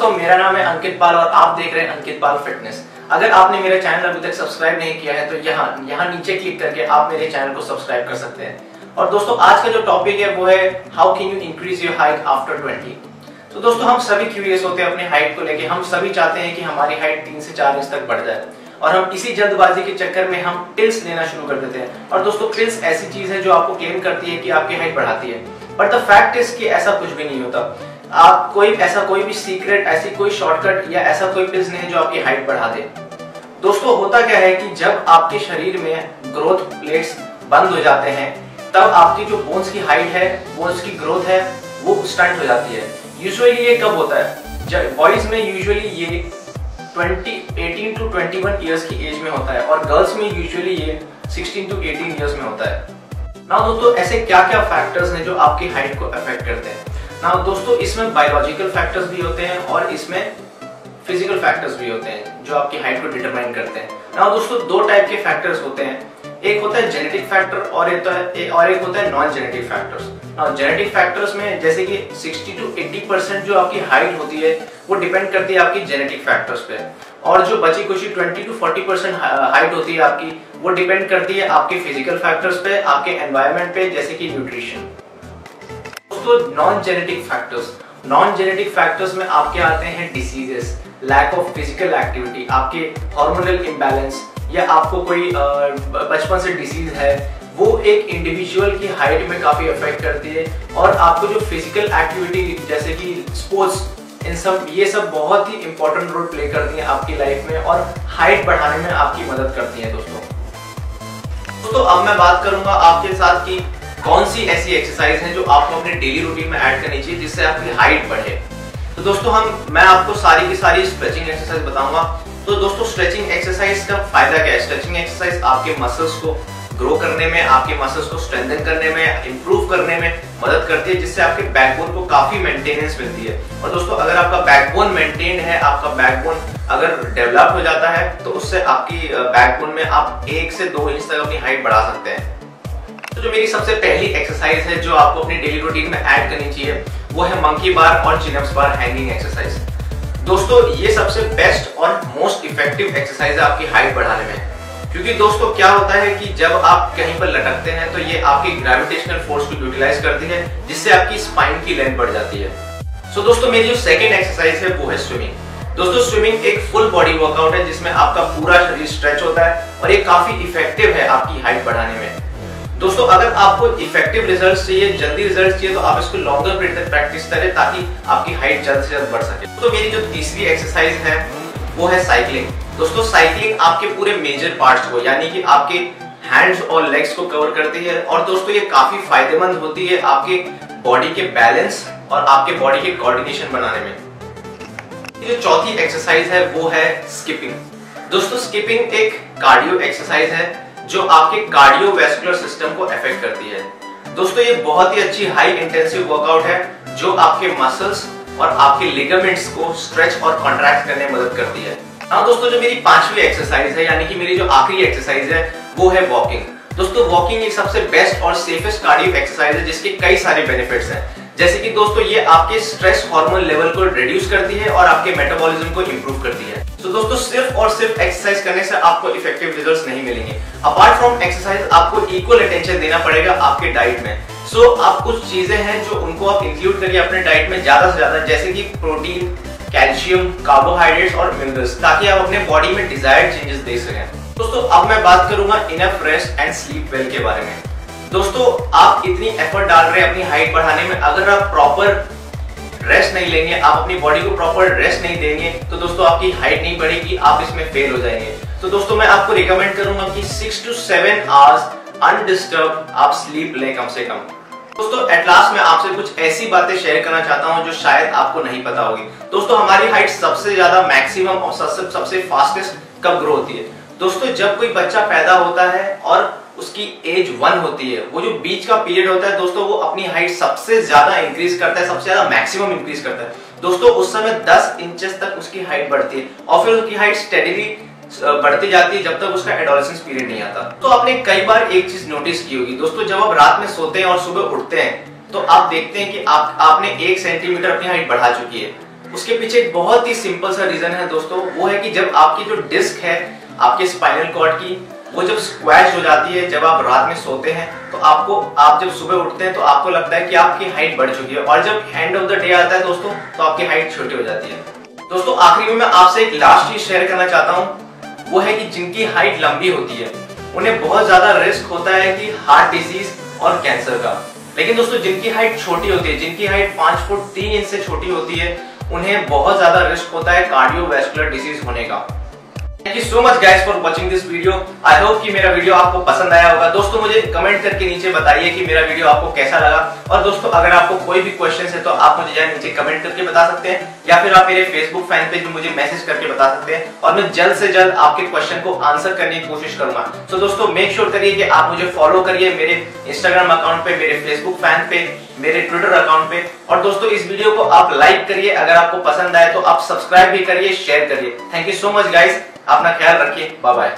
दोस्तों मेरा नाम है अंकित पाल और आप देख रहे हैं अंकित पाल फिटनेस। अगर आपने मेरा चैनल अभी तक सब्सक्राइब नहीं किया है तो यहाँ नीचे क्लिक करके आप मेरे चैनल को सब्सक्राइब कर सकते हैं। और दोस्तों आज का जो टॉपिक है वो है how can you increase your height after 20। तो दोस्तों हम सभी क्यूरियस होते हैं अपने हाइट को लेके। हम सभी चाहते हैं कि हमारी हाइट 3 से 4 इंच तक बढ़ जाए और हम इसी जल्दबाजी के चक्कर में हम पिल्स लेना शुरू कर देते हैं। और दोस्तों पिल्स ऐसी चीज है जो आपको क्लेम करती है कि आपकी हाइट बढ़ाती है, बट द फैक्ट इज कि ऐसा कुछ भी नहीं होता। आप कोई भी सीक्रेट ऐसी कोई शॉर्टकट या ऐसा कोई पिल्स नहीं है जो आपकी हाइट बढ़ा दे। दोस्तों होता क्या है कि जब आपके शरीर में ग्रोथ प्लेट्स बंद हो जाते हैं तब आपकी जो बोन्स की हाइट है, बोन्स की ग्रोथ है, वो स्टंट हो जाती है। यूजुअली ये कब होता है? जब बॉयज में यूजुअली ये 18 to 21 इयर्स की एज में होता है और गर्ल्स में यूजुअली ये 16 to 18 इयर्स में होता है। ना दोस्तों ऐसे क्या क्या फैक्टर्स हैं जो आपकी हाइट को अफेक्ट करते हैं? ना दोस्तों इसमें बायोलॉजिकल फैक्टर्स भी होते हैं और इसमें फिजिकल फैक्टर्स भी होते हैं जो आपकी हाइट को डिटरमाइन करते हैं। ना दोस्तों दो टाइप के फैक्टर्स होते हैं, एक होता है जेनेटिक फैक्टर और एक होता है non genetic factors. Genetic factors में जैसे कि 60 to 80% जो आपकी हाइट होती है वो डिपेंड करती है आपकी जेनेटिक फैक्टर्स पे, और जो बची कुछ 20 to 40% हाइट होती है आपकी वो डिपेंड करती है आपके फिजिकल फैक्टर्स पे, आपके एनवायरनमेंट पे, जैसे कि न्यूट्रिशन। दोस्तों नॉन जेनेटिक फैक्टर्स में आपके आते हैं diseases, lack of physical activity, आपके हार्मोनल इम्बैलेंस, या आपको कोई बचपन से डिसीज है, वो एक इंडिविजुअल की हाइट में काफी अफेक्ट करती है। और आपको जो फिजिकल एक्टिविटी जैसे कि स्पोर्ट्स, ये सब बहुत ही इंपॉर्टेंट रोल प्ले करती हैं आपकी लाइफ में और हाइट बढ़ाने में आपकी मदद करती हैं। दोस्तों अब मैं बात करूंगा आपके साथ कि कौन सी ऐसी एक्सरसाइज है जो आपको अपने डेली रूटीन में ऐड करनी चाहिए जिससे आपकी हाइट बढ़े। तो दोस्तों मैं आपको सारी की सारी स्ट्रेचिंग एक्सरसाइज बताऊंगा। तो दोस्तों स्ट्रेचिंग एक्सरसाइज का फायदा क्या है? स्ट्रेचिंग एक्सरसाइज आपके मसल्स को ग्रो करने में, आपके मसल्स को स्ट्रेंथन करने में, इंप्रूव करने में मदद करती है, जिससे आपके बैकबोन को काफी मेंटेनेंस मिलती है। और दोस्तों अगर आपका बैकबोन मेंटेन है, आपका बैकबोन अगर डेवलप हो जाता है तो उससे आपकी बैकबोन में आप 1 से 2 इंच तक अपनी हाइट बढ़ा सकते हैं। तो जो मेरी सबसे पहली एक्सरसाइज है जो आपको अपनी डेली रूटीन में ऐड करनी चाहिए वो है मंकी बार और चिन-अप्स बार हैंगिंग एक्सरसाइज। दोस्तों ये सबसे बेस्ट और मोस्ट इफेक्टिव एक्सरसाइज है आपकी हाइट बढ़ाने में, क्योंकि दोस्तों क्या होता है कि जब आप कहीं पर लटकते हैं तो ये आपकी ग्रेविटेशनल फोर्स को यूटिलाइज करती है, जिससे आपकी स्पाइन की लेंथ बढ़ जाती है। सो दोस्तों मेरी जो सेकेंड एक्सरसाइज है वो है स्विमिंग। दोस्तों स्विमिंग एक फुल बॉडी वर्कआउट है जिसमें आपका पूरा शरीर स्ट्रेच होता है और ये काफी इफेक्टिव है आपकी हाइट बढ़ाने में। दोस्तों अगर आपको इफेक्टिव रिजल्ट्स चाहिए, जल्दी रिजल्ट्स चाहिए, तो आप इसको लॉन्गर पीरियड तक प्रैक्टिस करें ताकि आपकी हाइट जल्द से जल्द बढ़ सके। तो मेरी जो तीसरी एक्सरसाइज है वो है साइकिलिंग। दोस्तों साइकिलिंग आपके पूरे मेजर पार्ट्स को यानी कि आपके हैंड्स और लेग्स को कवर करती है और दोस्तों ये काफी फायदेमंद होती है आपके बॉडी के बैलेंस और आपके बॉडी के कोऑर्डिनेशन बनाने में। जो चौथी एक्सरसाइज है वो है स्किपिंग। दोस्तों स्किपिंग एक कार्डियो एक्सरसाइज है जो आपके कार्डियोवैस्कुलर सिस्टम को अफेक्ट करती है। दोस्तों ये बहुत ही अच्छी हाई इंटेंसिव वर्कआउट है जो आपके मसल्स और आपके लिगामेंट्स को स्ट्रेच और कॉन्ट्रैक्ट करने में मदद करती है। हाँ दोस्तों जो मेरी पांचवी एक्सरसाइज है यानी कि मेरी जो आखिरी एक्सरसाइज है वो है वॉकिंग। दोस्तों वॉकिंग एक सबसे बेस्ट और सेफेस्ट कार्डियो एक्सरसाइज है जिसके कई सारे बेनिफिट्स हैं, जैसे कि दोस्तों ये आपके स्ट्रेस हार्मोन लेवल को रिड्यूस करती है और आपके मेटाबॉलिज्म को इंप्रूव करती है। तो दोस्तों सिर्फ और सिर्फ एक्सरसाइज करने से आपको इफेक्टिव रिजल्ट्स नहीं मिलेंगे। अपार्ट फ्रॉम एक्सरसाइज आपको इक्वल अटेंशन देना पड़ेगा आपके डाइट में। सो आप कुछ चीजें हैं जो उनको आप इंक्लूड करिए अपने डाइट में ज्यादा से ज्यादा, जैसे कि प्रोटीन, कैल्शियम, कार्बोहाइड्रेट्स और मिनरल्स, ताकि आप अपने बॉडी में डिजायर्ड चेंजेस देख सकें। दोस्तों अब मैं बात करूंगा enough rest and sleep well के बारे में। दोस्तों आप इतनी एफर्ट डाल रहे हैं अपनी हाइट बढ़ाने में, अगर आप प्रॉपर रेस्ट नहीं लेंगे, आप अपनी बॉडी को प्रॉपर रेस्ट नहीं देंगे तो दोस्तों आपकी हाइट नहीं बढ़ेगी, आप इसमें फेल हो जाएंगे। तो दोस्तों मैं आपको रिकमेंड करूंगा कि 6 to 7 आवर्स अनडिस्टर्ब आप स्लीप लें कम से कम। दोस्तों एट लास्ट मैं आपसे कुछ ऐसी बातें शेयर करना चाहता हूं जो शायद आपको नहीं पता होगी। दोस्तों हमारी हाइट सबसे ज्यादा मैक्सिमम और सबसे फास्टेस्ट कब ग्रो होती है? दोस्तों जब कोई बच्चा पैदा होता है और उसकी एज 1 होती है, वो जो बीच का पीरियड होता है दोस्तों वो अपनी हाइट सबसे ज्यादा इंक्रीज करता है, सबसे ज्यादा मैक्सिमम इंक्रीज करता है। दोस्तों उस समय 10 इंचेस तक उसकी हाइट बढ़ती है और फिर उसकी हाइट स्टेडीली बढ़ती जाती है जब तक उसका एडोलेसेंस पीरियड नहीं आता। तो आपने कई बार एक चीज नोटिस की होगी दोस्तों, जब आप रात में सोते हैं और सुबह उठते हैं तो आप देखते हैं कि आपने 1 सेंटीमीटर अपनी हाइट बढ़ा चुकी है। उसके पीछे एक बहुत ही सिंपल सा रीजन है दोस्तों, वो है कि जब आपकी जो डिस्क है आपके स्पाइनल कॉर्ड की, वो जब स्क्वैश हो जाती है, जब आप रात में सोते हैं तो आप जब सुबह उठते हैं तो आपको लगता है कि आपकी हाइट बढ़ चुकी है, और जब एंड ऑफ द डे आता है दोस्तों तो आपकी हाइट छोटी हो जाती है। दोस्तों आखिरी में मैं आपसे एक लास्ट चीज शेयर करना चाहता हूँ, वो है कि जिनकी हाइट लंबी होती है उन्हें बहुत ज्यादा रिस्क होता है कि हार्ट डिजीज और कैंसर का। लेकिन दोस्तों जिनकी हाइट छोटी होती है, जिनकी हाइट 5 फुट 3 इंच से छोटी होती है, उन्हें बहुत ज्यादा रिस्क होता है कार्डियोवैस्कुलर डिजीज होने का। Thank you so much guys for watching this video. I hope कि मेरा वीडियो आपको पसंद आया होगा। दोस्तों मुझे कमेंट करके नीचे बताइए कि मेरा वीडियो आपको कैसा लगा, और दोस्तों अगर आपको कोई भी क्वेश्चन है तो आप मुझे नीचे कमेंट करके बता सकते हैं, या फिर आप मेरे फेसबुक फैन पेज में मुझे मैसेज करके बता सकते हैं, और मैं जल्द से जल्द आपके क्वेश्चन को आंसर करने की कोशिश करूंगा। तो दोस्तों मेक श्योर करिए कि आप मुझे फॉलो करिए मेरे इंस्टाग्राम अकाउंट पे, मेरे फेसबुक फैन पे, मेरे ट्विटर अकाउंट पे, और दोस्तों इस वीडियो को आप लाइक करिए, अगर आपको पसंद आए तो आप सब्सक्राइब भी करिए, शेयर करिए। Thank you so much guys, अपना ख्याल रखिए, बाय बाय।